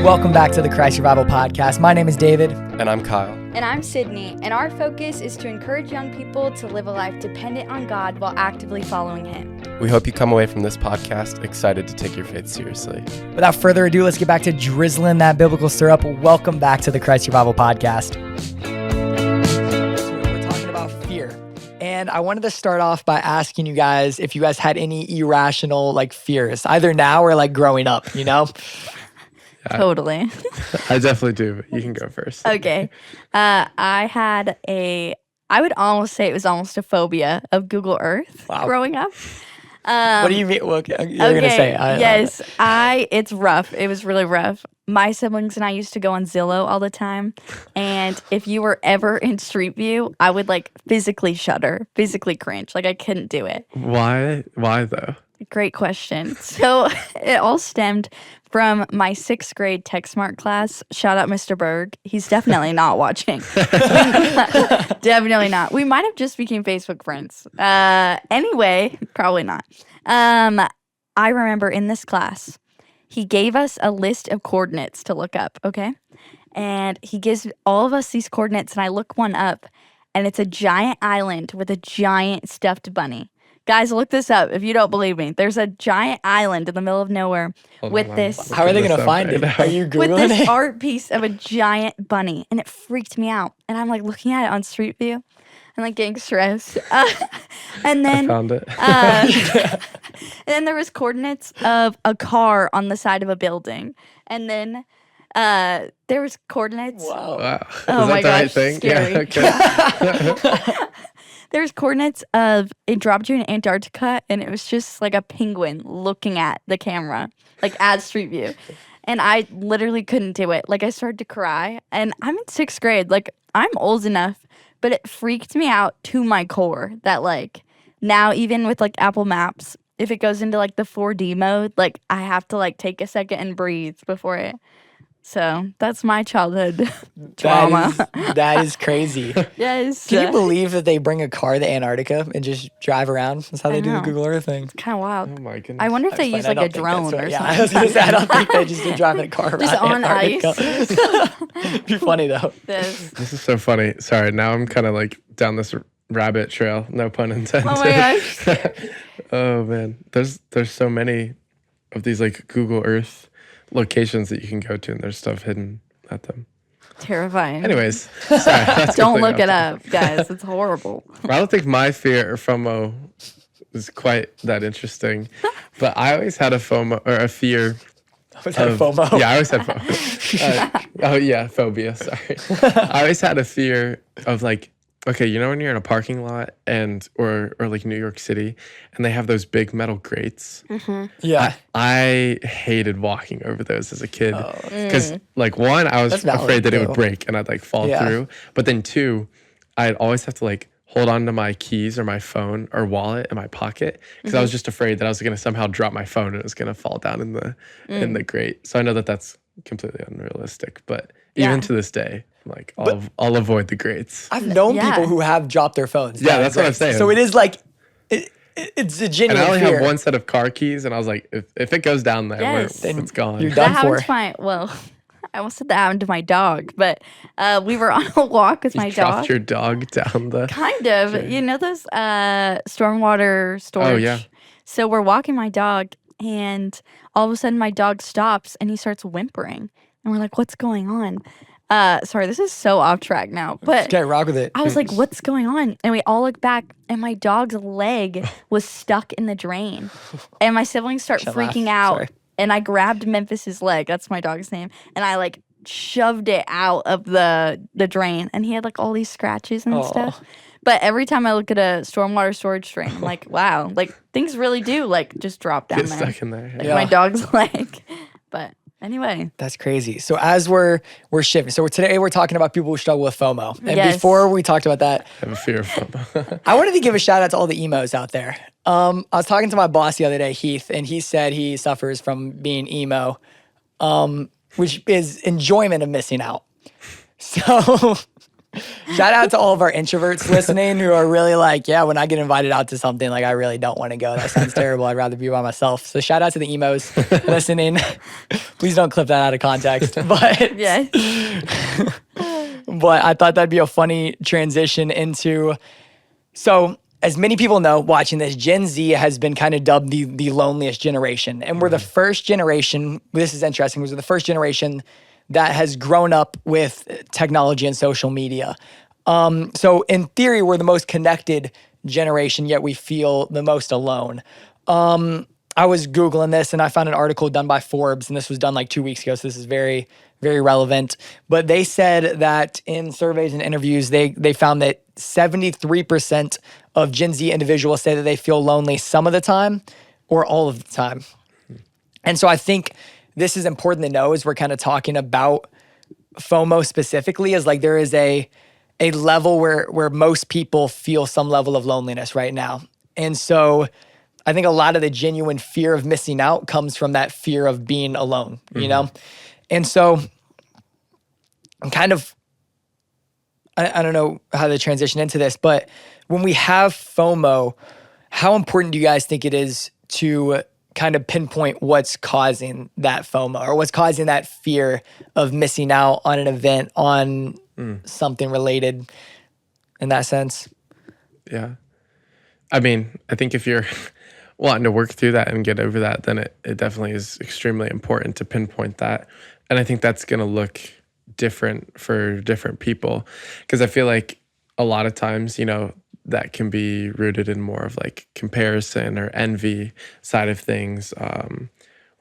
Welcome back to the Christ Revival Podcast. My name is David. And I'm Kyle. And I'm Sidney, and our focus is to encourage young people to live a life dependent on God while actively following Him. We hope you come away from this podcast excited to take your faith seriously. Without further ado, let's get back to drizzling that biblical syrup. Welcome back to the Christ Revival Podcast. So we're talking about fear. And I wanted to start off by asking you guys if you guys had any irrational fears, either now or growing up, you know? Totally. I definitely do, but you can go first. Okay. I would almost say it was almost a phobia of Google Earth growing up. What do you mean? Well, you're going to say. It's rough. It was really rough. My siblings and I used to go on Zillow all the time. And if you were ever in Street View, I would physically shudder, physically cringe. I couldn't do it. Why though? Great question. So it all stemmed from my 6th grade TechSmart class. Shout out Mr. Berg. He's definitely not watching. Definitely not. We might have just became Facebook friends. Anyway, probably not. I remember in this class, he gave us a list of coordinates to look up, okay? And he gives all of us these coordinates, and I look one up, and it's a giant island with a giant stuffed bunny. Guys, look this up if you don't believe me. There's a giant island in the middle of nowhere with this. How are they going to find it? Are you Googling with this it? art piece of a giant bunny, and it freaked me out. And I'm looking at it on Street View and getting stressed. And then I found it. and then there was coordinates of a car on the side of a building, and then there was coordinates. Wow. Oh Is my that the gosh, right thing? scary. Yeah, okay. There's coordinates of it dropped you in Antarctica, and it was just a penguin looking at the camera, at Street View. And I literally couldn't do it. I started to cry, and I'm in 6th grade. I'm old enough, but it freaked me out to my core that now even with Apple Maps, if it goes into the 4D mode, I have to take a second and breathe before it. So that's my childhood trauma. That is crazy. Yes. Can you believe that they bring a car to Antarctica and just drive around? That's how they do the Google Earth thing. Kind of wild. Oh my goodness. I wonder if they use a drone or something. Yeah, I was going to say, I don't think they just do driving a car around Just on Antarctica. ice. It'd be funny though. This. This is so funny. Sorry, now I'm kind of down this rabbit trail. No pun intended. Oh my gosh. Oh man, there's so many of these Google Earth locations that you can go to, and there's stuff hidden at them. Terrifying. Anyways, sorry. That's Don't completely look it off up, guys. It's horrible. topic. I don't think my fear or FOMO is quite that interesting, but I always had a FOMO or a fear. Was that FOMO? Yeah, I always had FOMO. Phobia. Sorry. I always had a fear of okay, you know when you're in a parking lot or New York City, and they have those big metal grates. Mm-hmm. Yeah. I hated walking over those as a kid because one, I was afraid that it would break and I'd fall through. But then 2, I'd always have to hold on to my keys or my phone or wallet in my pocket because I was just afraid that I was going to somehow drop my phone and it was going to fall down in the grate. So I know that that's completely unrealistic, but even to this day, I'll avoid the grates. I've known people who have dropped their phones. Yeah, that's what I'm saying. So it is it's a genuine And I only fear. have one set of car keys, and I was if it goes down there, it's gone. You're That done happened for. to I almost said that happened to my dog, but we were on a walk with my dog. Dropped your dog down the... Kind of. Okay. You know those stormwater storage? Oh, yeah. So we're walking my dog, and all of a sudden my dog stops, and he starts whimpering. And we're like, what's going on? Sorry, this is so off track now. But Okay, rock with it. I was like, what's going on? And we all look back, and my dog's leg was stuck in the drain. And my siblings start freaking out. Sorry. And I grabbed Memphis's leg. That's my dog's name. And I shoved it out of the drain. And he had all these scratches and stuff. But every time I look at a stormwater storage drain, I'm like, wow, things really do just drop down Get there. stuck in there. My dog's leg. But anyway. That's crazy. So as we're shifting, so today we're talking about people who struggle with FOMO. And Yes. before we talked about that, I have a fear of FOMO. I wanted to give a shout out to all the emos out there. I was talking to my boss the other day, Heath, and he said he suffers from being emo, which is enjoyment of missing out. So Shout out to all of our introverts listening who are really like, yeah, when I get invited out to something, like I really don't want to go. That sounds terrible. I'd rather be by myself. So shout out to the emos listening. Please don't clip that out of context. But Yes. but I thought that'd be a funny transition into, so as many people know watching this, Gen Z has been kind of dubbed the loneliest generation. And we're the first generation, this is interesting, we're the first generation that has grown up with technology and social media. So in theory, we're the most connected generation, yet we feel the most alone. I was Googling this and I found an article done by Forbes, and this was done like 2 weeks ago, so this is very, very relevant. But they said that in surveys and interviews, they found that 73% of Gen Z individuals say that they feel lonely some of the time or all of the time. And so I think this is important to know as we're kind of talking about FOMO specifically, is like there is a level where most people feel some level of loneliness right now. And so I think a lot of the genuine fear of missing out comes from that fear of being alone, you know? And so I'm kind of, I don't know how to transition into this, but when we have FOMO, how important do you guys think it is to kind of pinpoint what's causing that FOMO or what's causing that fear of missing out on an event, on something related in that sense? Yeah. I mean, I think if you're wanting to work through that and get over that, then it definitely is extremely important to pinpoint that. And I think that's going to look different for different people, because I feel like a lot of times, that can be rooted in more of like comparison or envy side of things,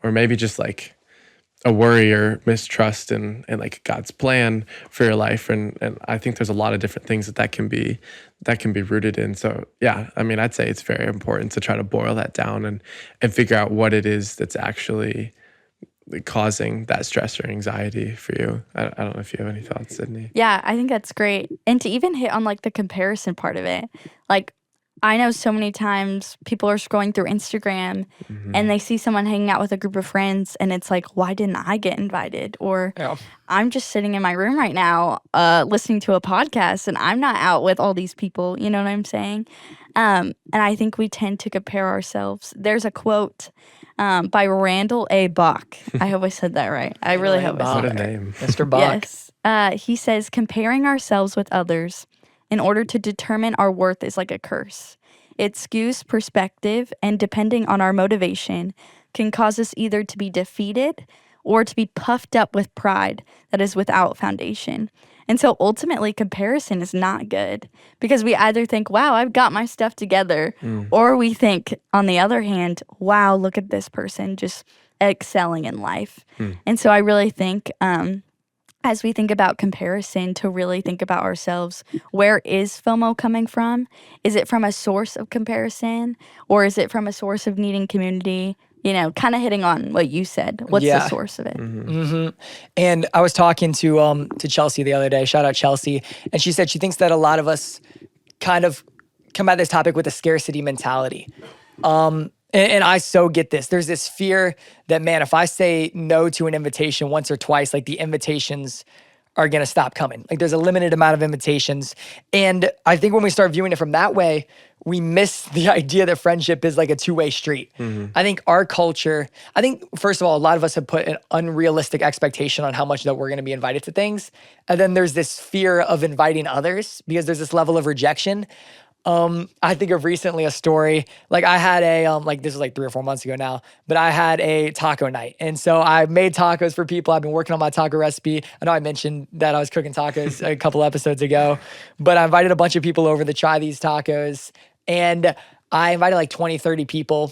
or maybe just like a worry or mistrust in like God's plan for your life. And I think there's a lot of different things that can be rooted in. So yeah, I mean, I'd say it's very important to try to boil that down and figure out what it is that's actually causing that stress or anxiety for you. I don't know if you have any thoughts, Sidney. Yeah, I think that's great. And to even hit on like the comparison part of it, like I know so many times people are scrolling through Instagram and they see someone hanging out with a group of friends and it's like, why didn't I get invited? Or I'm just sitting in my room right now listening to a podcast and I'm not out with all these people. You know what I'm saying? And I think we tend to compare ourselves. There's a quote by Randall A. Bach. I hope I said that right. I really hope I said that right. What a name. Mr. Bach. Yes. He says, comparing ourselves with others in order to determine our worth is like a curse. It skews perspective, and depending on our motivation, can cause us either to be defeated or to be puffed up with pride that is without foundation. And so ultimately, comparison is not good, because we either think, wow, I've got my stuff together, or we think, on the other hand, wow, look at this person just excelling in life. And so I really think as we think about comparison, to really think about ourselves, where is FOMO coming from? Is it from a source of comparison, or is it from a source of needing community? Kind of hitting on what you said. What's the source of it? And I was talking to Chelsea the other day. Shout out Chelsea. And she said she thinks that a lot of us kind of come at this topic with a scarcity mentality. And I so get this. There's this fear that, man, if I say no to an invitation once or twice, like the invitations are going to stop coming. Like there's a limited amount of invitations. And I think when we start viewing it from that way, we miss the idea that friendship is like a two-way street. I think our culture, first of all, a lot of us have put an unrealistic expectation on how much that we're going to be invited to things. And then there's this fear of inviting others because there's this level of rejection. I think of recently a story, like I had this was like 3 or 4 months ago now, but I had a taco night. And so I made tacos for people. I've been working on my taco recipe. I know I mentioned that I was cooking tacos a couple episodes ago, but I invited a bunch of people over to try these tacos, and I invited like 20, 30 people.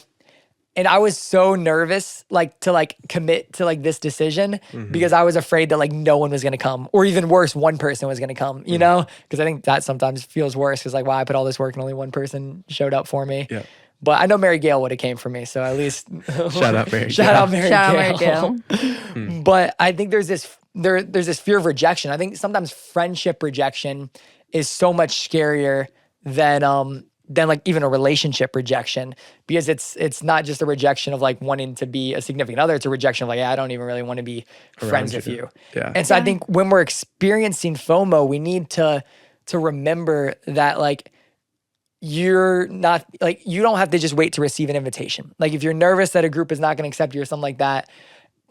And I was so nervous, to commit to this decision because I was afraid that no one was gonna come, or even worse, one person was gonna come. You know, because I think that sometimes feels worse because wow, I put all this work and only one person showed up for me. Yeah. But I know Mary Gail would have came for me, so at least shout out Mary. Shout out Mary Gail. But I think there's this fear of rejection. I think sometimes friendship rejection is so much scarier than than like even a relationship rejection, because it's not just a rejection of like wanting to be a significant other. It's a rejection of like, I don't even really want to be friends with you. Yeah. And so I think when we're experiencing FOMO, we need to remember that like, you're not like, you don't have to just wait to receive an invitation. Like if you're nervous that a group is not going to accept you or something like that,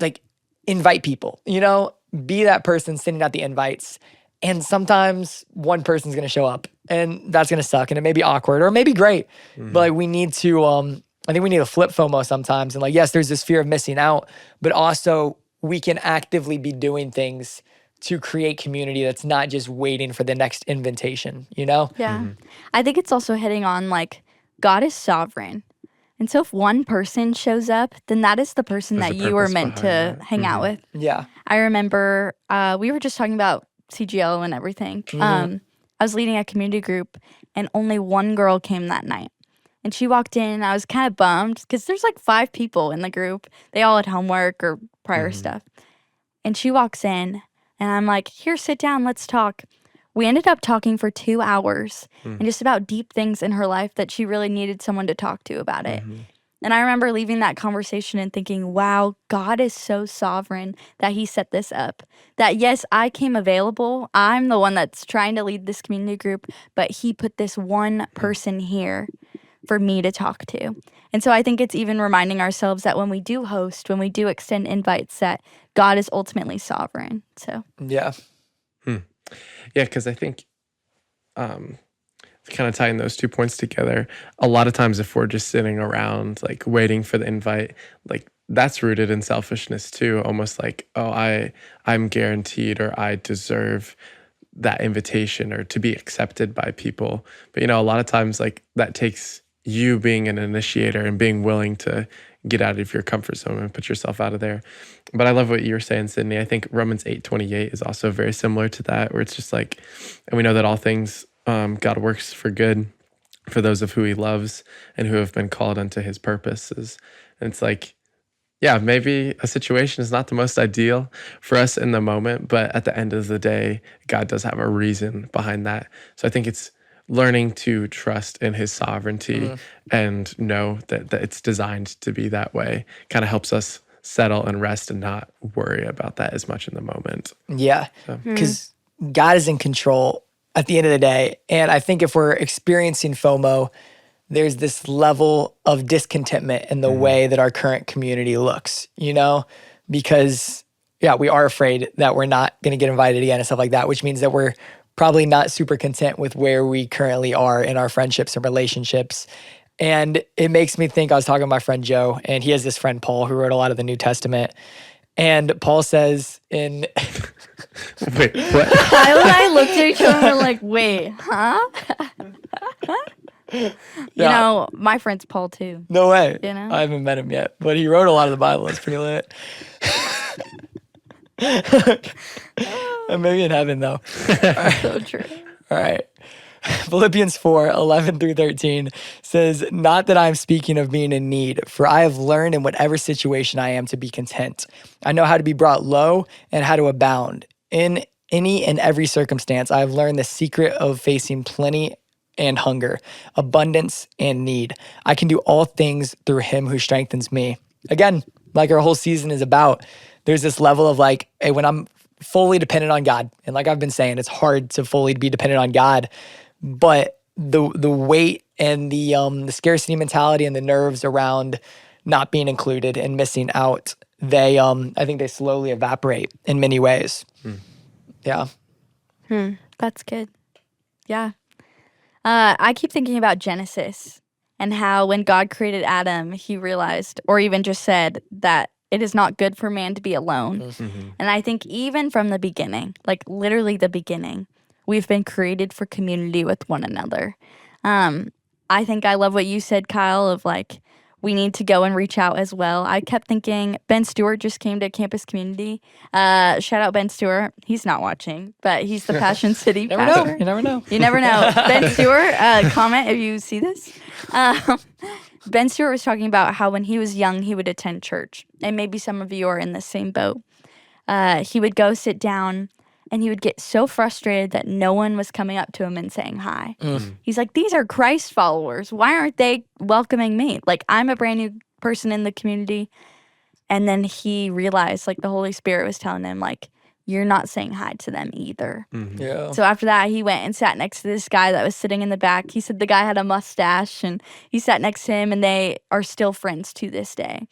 like invite people, you know, be that person sending out the invites. And sometimes one person's going to show up and that's going to suck and it may be awkward or it may be great. But like we need to, I think we need to flip FOMO sometimes. And like, yes, there's this fear of missing out, but also we can actively be doing things to create community that's not just waiting for the next invitation, you know? Yeah. I think it's also hitting on like God is sovereign. And so if one person shows up, then that is the person There's that a you were purpose meant to behind that. hang out with. Yeah. I remember we were just talking about CGL and everything. I was leading a community group and only one girl came that night. And she walked in and I was kind of bummed because there's like 5 people in the group. They all had homework or prior stuff. And she walks in and I'm like, here, sit down, let's talk. We ended up talking for 2 hours and just about deep things in her life that she really needed someone to talk to about it. And I remember leaving that conversation and thinking, wow, God is so sovereign that he set this up. That yes, I came available. I'm the one that's trying to lead this community group, but he put this one person here for me to talk to. And so I think it's even reminding ourselves that when we do host, when we do extend invites, that God is ultimately sovereign. So yeah. Yeah, because I think kind of tying those 2 points together, a lot of times if we're just sitting around like waiting for the invite, like that's rooted in selfishness too, almost like, oh, I'm guaranteed or I deserve that invitation or to be accepted by people. But you know, a lot of times like that takes you being an initiator and being willing to get out of your comfort zone and put yourself out of there. But I love what you were saying, Sidney. I think Romans 8:28 is also very similar to that, where it's just like, and we know that all things God works for good for those of who he loves and who have been called unto his purposes. And it's like, yeah, maybe a situation is not the most ideal for us in the moment, but at the end of the day, God does have a reason behind that. So I think it's learning to trust in his sovereignty and know that it's designed to be that way kind of helps us settle and rest and not worry about that as much in the moment. Yeah, because God is in control at the end of the day. And I think if we're experiencing FOMO, there's this level of discontentment in the way that our current community looks, you know, because yeah, we are afraid that we're not going to get invited again and stuff like that, which means that we're probably not super content with where we currently are in our friendships and relationships. And it makes me think, I was talking to my friend Joe, and he has this friend Paul who wrote a lot of the New Testament. And Paul says in... Wait, what? Kyle and I looked at each other and were like, wait, huh? You know, my friend's Paul too. No way. You know? I haven't met him yet, but he wrote a lot of the Bible. It's pretty lit. Maybe in heaven, though. So true. All right. Philippians 4:11-13 says, not that I'm speaking of being in need, for I have learned in whatever situation I am to be content. I know how to be brought low and how to abound. In any and every circumstance, I have learned the secret of facing plenty and hunger, abundance and need. I can do all things through him who strengthens me. Again, like our whole season is about, there's this level of like, hey, when I'm fully dependent on God, and like I've been saying, it's hard to fully be dependent on God, but the weight and the scarcity mentality and the nerves around not being included and missing out, they I think they slowly evaporate in many ways. Yeah. That's good. Yeah. I keep thinking about Genesis and how when God created Adam, he realized, or even just said, that it is not good for man to be alone. And I think even from the beginning, like literally the beginning, we've been created for community with one another. I think I love what you said, Kyle, of like, we need to go and reach out as well. I kept thinking, Ben Stewart just came to Campus Community. Shout out Ben Stewart. He's not watching, but he's the Passion City pastor. You never know. You never know. Ben Stewart, comment if you see this. Ben Stewart was talking about how when he was young, he would attend church. And maybe some of you are in the same boat. He would go sit down and he would get so frustrated that no one was coming up to him and saying hi. He's like, these are Christ followers. Why aren't they welcoming me? Like, I'm a brand new person in the community. And then he realized, like, the Holy Spirit was telling him, like, you're not saying hi to them either. Yeah. So after that, he went and sat next to this guy that was sitting in the back. He said the guy had a mustache, and he sat next to him, and they are still friends to this day.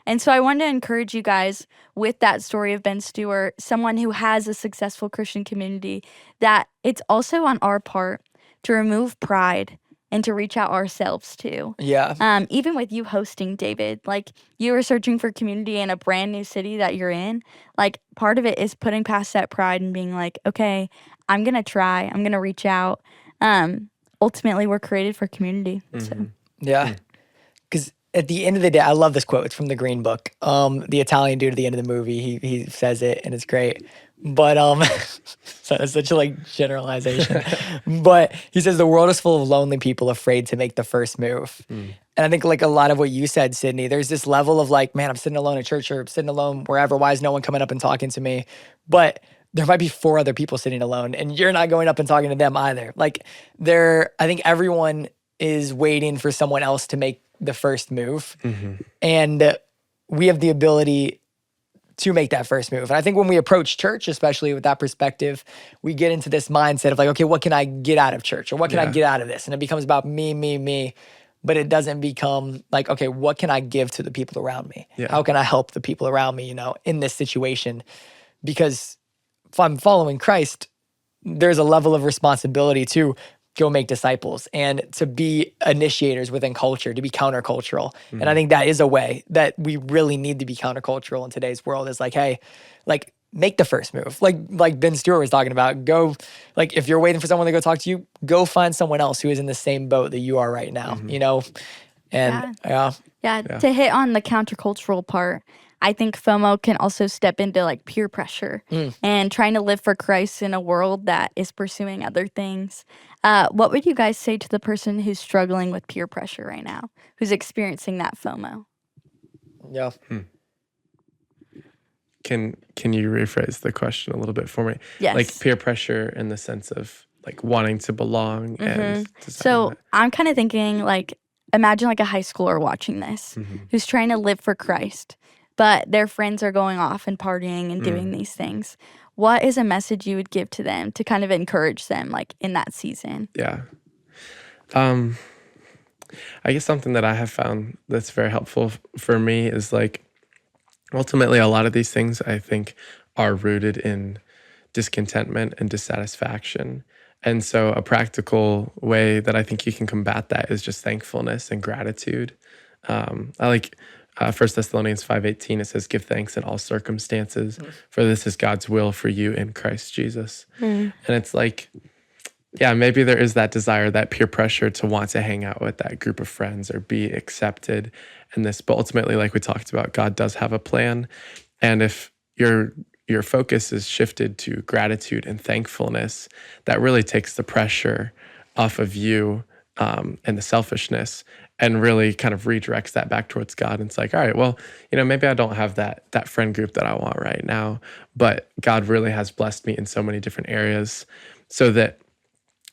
And so I wanted to encourage you guys with that story of Ben Stewart, someone who has a successful Christian community, that it's also on our part to remove pride and to reach out ourselves too. Yeah. Even with you hosting, David, like, you were searching for community in a brand new city that you're in. Like, part of it is putting past that pride and being like, okay, I'm going to try. I'm going to reach out. Ultimately, we're created for community. So. Yeah. Because at the end of the day, I love this quote. It's from the Green Book. The Italian dude at the end of the movie, he says it, and it's great. But so it's such a like generalization. But he says the world is full of lonely people afraid to make the first move. And I think like a lot of what you said, Sidney, there's this level of like, man, I'm sitting alone at church or I'm sitting alone wherever. Why is no one coming up and talking to me? But there might be 4 other people sitting alone, and you're not going up and talking to them either. Like I think everyone is waiting for someone else to make the first move. And we have the ability to make that first move. And I think when we approach church, especially with that perspective, we get into this mindset of like, okay, what can I get out of church? Or what can I get out of this? And it becomes about me. But it doesn't become like, okay, what can I give to the people around me? How can I help the people around me, in this situation? Because if I'm following Christ, there's a level of responsibility to go make disciples and to be initiators within culture, to be countercultural. And I think that is a way that we really need to be countercultural in today's world, is like, hey, like, make the first move. Like Ben Stewart was talking about, go, like, if you're waiting for someone to go talk to you, go find someone else who is in the same boat that you are right now, And to hit on the countercultural part, I think FOMO can also step into like peer pressure and trying to live for Christ in a world that is pursuing other things. What would you guys say to the person who's struggling with peer pressure right now, who's experiencing that FOMO? Yeah. Can you rephrase the question a little bit for me? Yes. Like peer pressure in the sense of like wanting to belong and so I'm kind of thinking like, imagine like a high schooler watching this who's trying to live for Christ, but their friends are going off and partying and doing these things. What is a message you would give to them to kind of encourage them like in that season? Yeah. I guess something that I have found that's very helpful for me is like, ultimately a lot of these things I think are rooted in discontentment and dissatisfaction. And so a practical way that I think you can combat that is just thankfulness and gratitude. I like 1 Thessalonians 5:18, it says, give thanks in all circumstances, for this is God's will for you in Christ Jesus. And it's like, yeah, maybe there is that desire, that peer pressure to want to hang out with that group of friends or be accepted in this. But ultimately, like we talked about, God does have a plan. And if your focus is shifted to gratitude and thankfulness, that really takes the pressure off of you and the selfishness, and really kind of redirects that back towards God. And it's like, all right, well, maybe I don't have that friend group that I want right now, but God really has blessed me in so many different areas, so that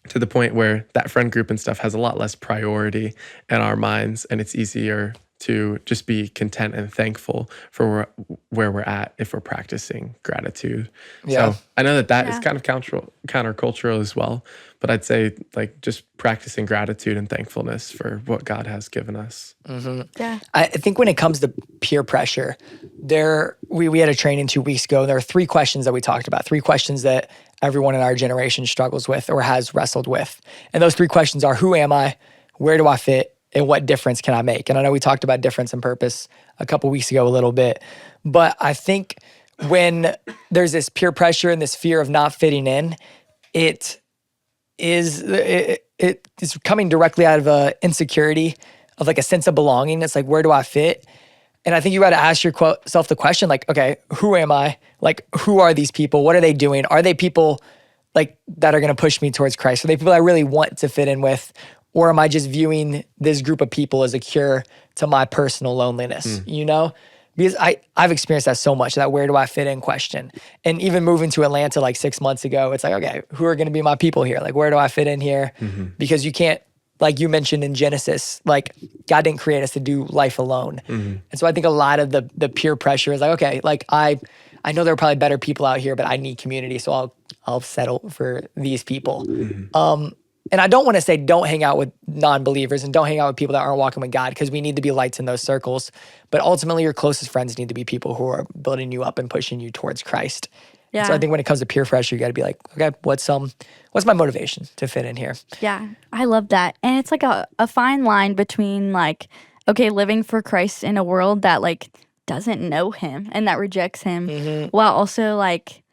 to the point where that friend group and stuff has a lot less priority in our minds, and it's easier to just be content and thankful for where we're at if we're practicing gratitude. Yeah. So I know that is kind of countercultural as well, but I'd say like just practicing gratitude and thankfulness for what God has given us. Yeah. I think when it comes to peer pressure, we had a training 2 weeks ago. There are 3 questions that we talked about, 3 questions that everyone in our generation struggles with or has wrestled with. And those 3 questions are, who am I? Where do I fit? And what difference can I make? And I know we talked about difference and purpose a couple weeks ago a little bit, but I think when there's this peer pressure and this fear of not fitting in, it is coming directly out of a insecurity of like a sense of belonging. It's like, where do I fit? And I think you got to ask yourself the question, like, okay, who am I? Like, who are these people? What are they doing? Are they people like that are going to push me towards Christ? Are they people I really want to fit in with? Or am I just viewing this group of people as a cure to my personal loneliness, because I've experienced that so much, that where do I fit in question. And even moving to Atlanta like 6 months ago, it's like, okay, who are going to be my people here? Like, where do I fit in here? Because you can't, like you mentioned in Genesis, like God didn't create us to do life alone. And so I think a lot of the peer pressure is like, okay, like I know there are probably better people out here, but I need community. So I'll settle for these people. And I don't want to say don't hang out with non-believers and don't hang out with people that aren't walking with God, because we need to be lights in those circles. But ultimately, your closest friends need to be people who are building you up and pushing you towards Christ. Yeah. So I think when it comes to peer pressure, you got to be like, okay, what's my motivation to fit in here? Yeah, I love that. And it's like a fine line between like, okay, living for Christ in a world that like doesn't know him and that rejects him, while also like,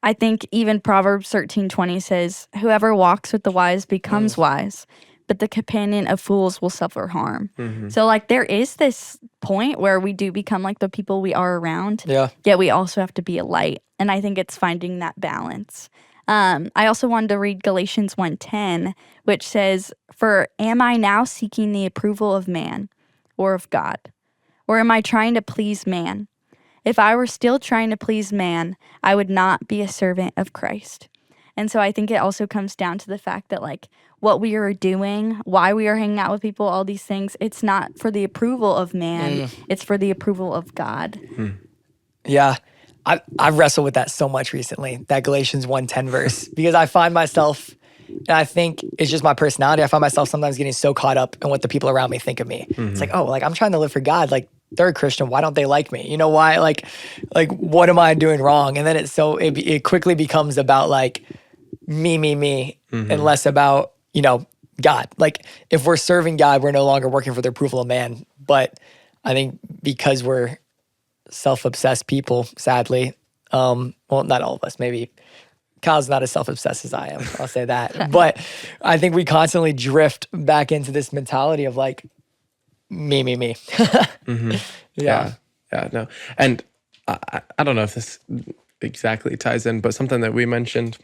I think even Proverbs 13:20 says, whoever walks with the wise becomes wise, but the companion of fools will suffer harm. So like there is this point where we do become like the people we are around, yet we also have to be a light. And I think it's finding that balance. I also wanted to read Galatians 1:10, which says, for am I now seeking the approval of man or of God? Or am I trying to please man? If I were still trying to please man, I would not be a servant of Christ. And so I think it also comes down to the fact that like what we are doing, why we are hanging out with people, all these things, it's not for the approval of man, it's for the approval of God. Yeah. I've wrestled with that so much recently, that Galatians 1:10 verse, because I find myself, and I think it's just my personality, I find myself sometimes getting so caught up in what the people around me think of me. It's like, oh, like I'm trying to live for God. Like they're a Christian. Why don't they like me? You know, why? Like what am I doing wrong? And then it quickly becomes about like me, and less about, you know, God. Like if we're serving God, we're no longer working for the approval of man. But I think because we're self-obsessed people, sadly, well, not all of us, maybe Kyle's not as self-obsessed as I am, I'll say that. But I think we constantly drift back into this mentality of like, me. Yeah, no. And I don't know if this exactly ties in, but something that we mentioned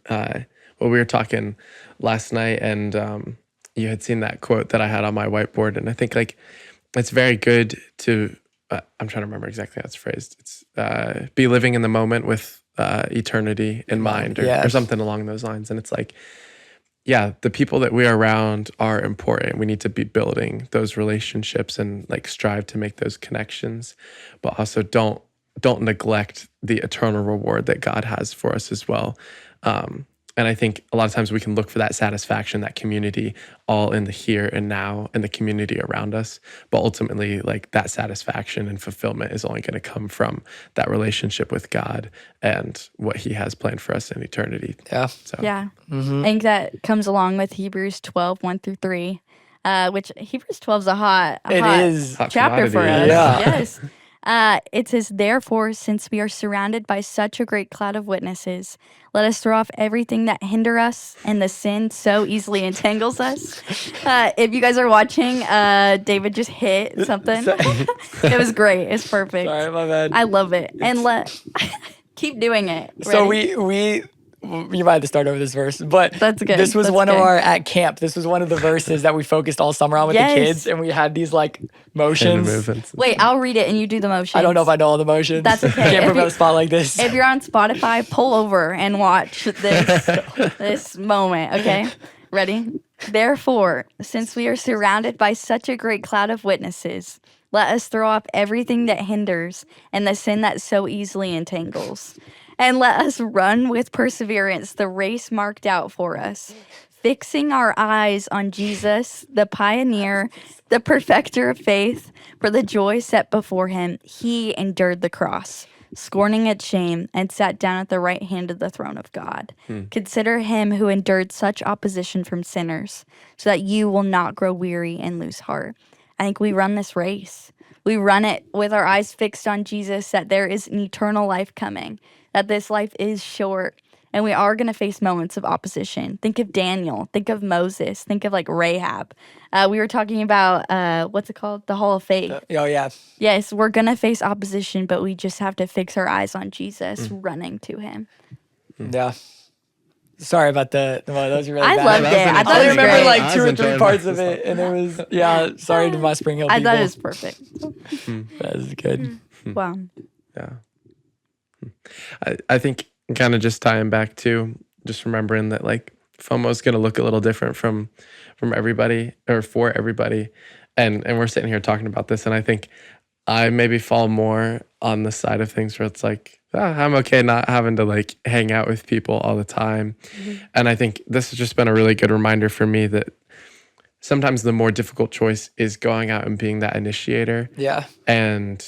when we were talking last night, and you had seen that quote that I had on my whiteboard, and I think like it's very good to, I'm trying to remember exactly how it's phrased. It's be living in the moment with eternity in mind, or something along those lines. And it's like, yeah, the people that we are around are important. We need to be building those relationships and like strive to make those connections, but also don't neglect the eternal reward that God has for us as well. And I think a lot of times we can look for that satisfaction, that community, all in the here and now and the community around us. But ultimately, like that satisfaction and fulfillment is only going to come from that relationship with God and what he has planned for us in eternity. Yeah. So. Yeah. I think that comes along with Hebrews 12:1-3, which Hebrews 12 is a hot chapter for us. Yeah. Yes. It says, therefore, since we are surrounded by such a great cloud of witnesses, let us throw off everything that hinder us and the sin so easily entangles us. If you guys are watching, David just hit something. It was great. It's perfect. Sorry, my bad. I love it. And keep doing it. Ready? So you might have to start over this verse, but that's good. This was at camp. This was one of the verses that we focused all summer on with the kids, and we had these like motions. Wait, I'll read it and you do the motions. I don't know if I know all the motions. That's okay. Can't put me on the spot like this. If you're on Spotify, pull over and watch this moment. Okay, ready? Therefore, since we are surrounded by such a great cloud of witnesses, let us throw off everything that hinders and the sin that so easily entangles. And let us run with perseverance the race marked out for us, fixing our eyes on Jesus, the pioneer, the perfecter of faith. For the joy set before him, he endured the cross, scorning its shame, and sat down at the right hand of the throne of God. Consider him who endured such opposition from sinners, so that you will not grow weary and lose heart. I think we run this race. We run it with our eyes fixed on Jesus, that there is an eternal life coming, that this life is short, and we are going to face moments of opposition. Think of Daniel. Think of Moses. Think of like Rahab. We were talking about, what's it called? The Hall of Faith. Oh, yeah. Yes, we're going to face opposition, but we just have to fix our eyes on Jesus, running to him. Yeah. Sorry about that was really I bad. loved it. I thought I it was remember great. like 2 or 3 parts of it, and it was sorry to my Spring Hill people. I thought it was perfect. That was good. Wow. Yeah. I think kind of just tying back to just remembering that like FOMO is going to look a little different from everybody or for everybody. And we're sitting here talking about this. And I think I maybe fall more on the side of things where it's like, I'm okay not having to like hang out with people all the time. And I think this has just been a really good reminder for me that sometimes the more difficult choice is going out and being that initiator. Yeah. And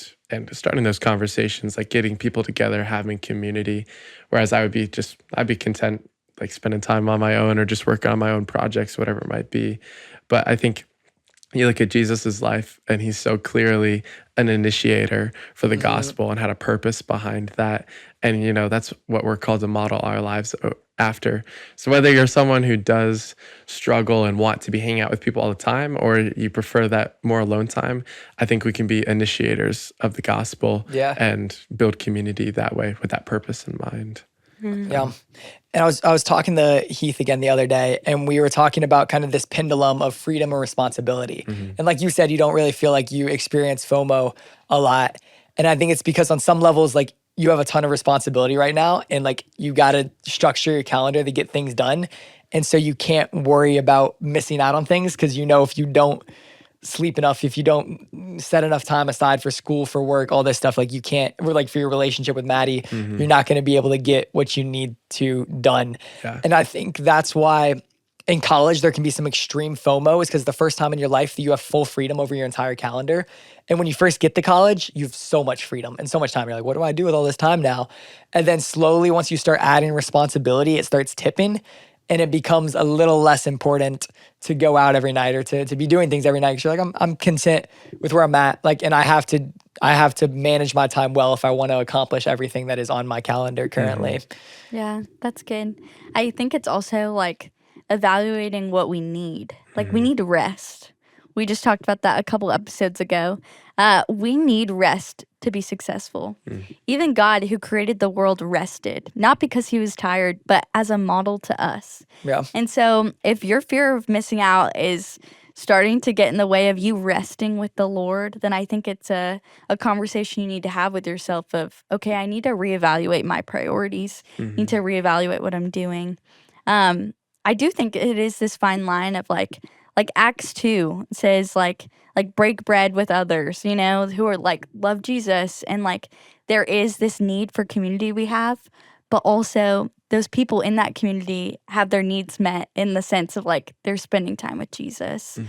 starting those conversations, like getting people together, having community. Whereas I'd be content like spending time on my own or just working on my own projects, whatever it might be. But I think you look at Jesus's life and he's so clearly an initiator for the gospel and had a purpose behind that. And, you know, that's what we're called to model our lives after. So whether you're someone who does struggle and want to be hanging out with people all the time, or you prefer that more alone time, I think we can be initiators of the gospel and build community that way with that purpose in mind. Yeah. And I was talking to Heath again the other day, and we were talking about kind of this pendulum of freedom and responsibility. And like you said, you don't really feel like you experience FOMO a lot. And I think it's because on some levels, like you have a ton of responsibility right now, and like you got to structure your calendar to get things done. And so you can't worry about missing out on things because you know if you don't sleep enough, if you don't set enough time aside for school, for work, all this stuff, like you can't, or like for your relationship with Maddie, you're not going to be able to get what you need to done. Yeah. And I think that's why in college there can be some extreme FOMO, is because the first time in your life that you have full freedom over your entire calendar. And when you first get to college, you have so much freedom and so much time. You're like, what do I do with all this time now? And then slowly, once you start adding responsibility, it starts tipping. And it becomes a little less important to go out every night or to be doing things every night. Because you're like, I'm content with where I'm at. Like, and I have to manage my time well if I want to accomplish everything that is on my calendar currently. Yeah, that's good. I think it's also like evaluating what we need. Like we need rest. We just talked about that a couple episodes ago. We need rest to be successful. Even God, who created the world, rested, not because he was tired, but as a model to us. Yeah. And so if your fear of missing out is starting to get in the way of you resting with the Lord, then I think it's a conversation you need to have with yourself of, okay, I need to reevaluate my priorities. I need to reevaluate what I'm doing. I do think it is this fine line of like Acts 2 says like break bread with others, you know, who are like love Jesus, and like there is this need for community we have, but also those people in that community have their needs met in the sense of like they're spending time with Jesus.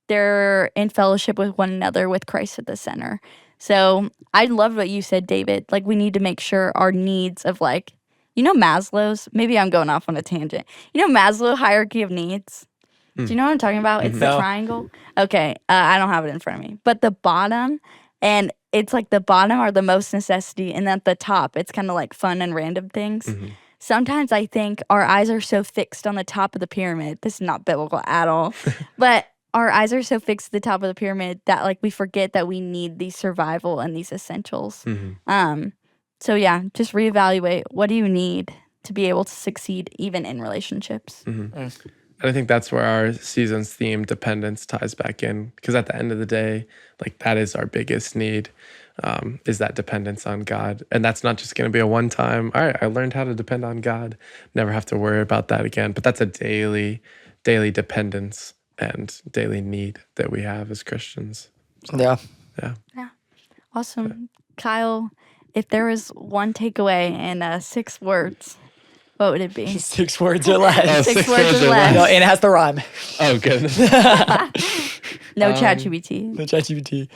They're in fellowship with one another with Christ at the center. So I love what you said, David. Like we need to make sure our needs of like, you know, Maslow's, maybe I'm going off on a tangent. You know, Maslow hierarchy of needs. Do you know what I'm talking about? It's the triangle. Okay, I don't have it in front of me. But the bottom, and it's like the bottom are the most necessity, and then at the top, it's kind of like fun and random things. Sometimes I think our eyes are so fixed on the top of the pyramid. This is not biblical at all. But our eyes are so fixed at the top of the pyramid that like we forget that we need these survival and these essentials. So yeah, just reevaluate. What do you need to be able to succeed even in relationships? And I think that's where our season's theme, dependence, ties back in. Because at the end of the day, like that is our biggest need, is that dependence on God. And that's not just going to be a one-time, all right, I learned how to depend on God, never have to worry about that again. But that's a daily dependence and daily need that we have as Christians. So, yeah. Awesome. Kyle, if there was one takeaway in 6 words, what would it be? 6 words or less. 6 words or less. No, and it has to rhyme. Oh, good. No ChatGPT. No ChatGPT.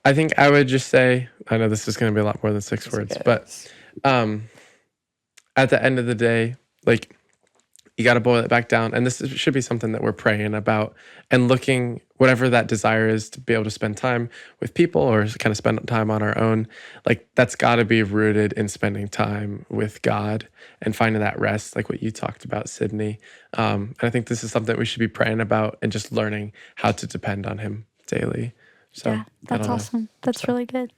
I think I would just say, I know this is going to be a lot more than 6 words, but at the end of the day, like you got to boil it back down. And this should be something that we're praying about and looking, whatever that desire is, to be able to spend time with people or kind of spend time on our own. Like that's got to be rooted in spending time with God and finding that rest, like what you talked about, Sidney. And I think this is something we should be praying about and just learning how to depend on him daily. So yeah, that's awesome. That's really good.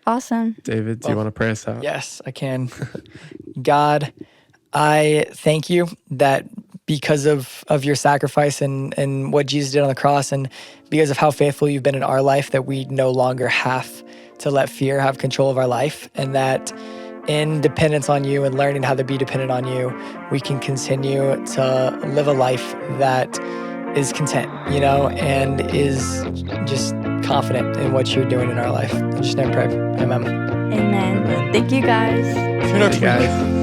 Awesome. David, do you want to pray us out? Yes, I can. God, I thank you that because of your sacrifice and what Jesus did on the cross, and because of how faithful you've been in our life, that we no longer have to let fear have control of our life, and that in dependence on you and learning how to be dependent on you, we can continue to live a life that is content, and is just confident in what you're doing in our life. In Jesus' name I pray. Amen. Amen. Thank you guys. See you next week.